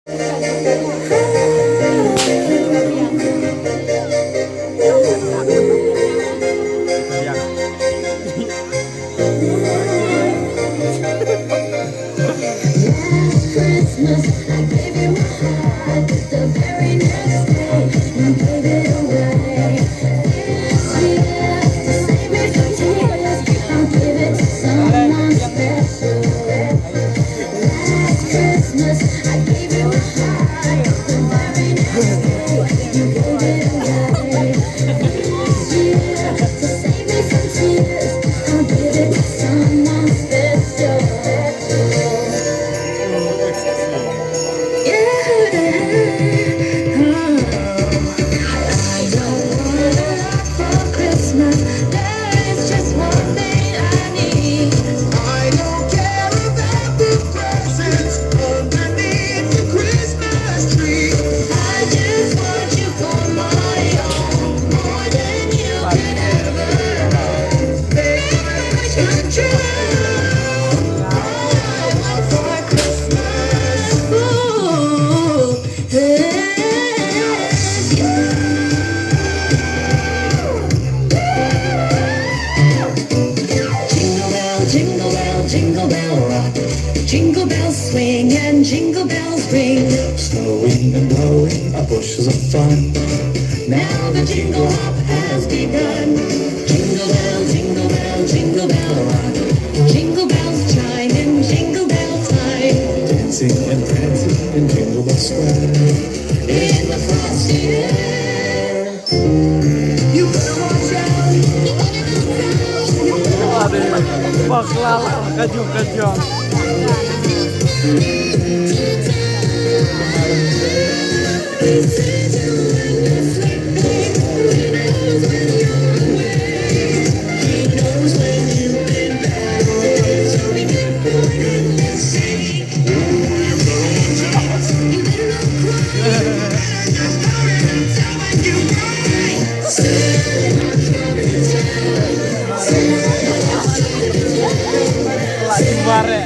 Christmas, I gave you my heart. The very next day, you gave it away. This year, to save me from tears, I'll give it to someone special. Last Christmas, I gave you my heart. The very next day, you gave it away. This year, to save me from tears, I'll give it to someone special. Jingle bell, jingle bell rock, jingle bells swing and jingle bells ring. Snowing and blowing are bushels of fun. Now the jingle hop has begun. Jingle bell, jingle bell rock, jingle bells chime in jingle bell time. Dancing and prancing in Jingle Bell Square. In the frosty air, you better watch out. You better look out. Baklava kajong-kajong. Lagi bare.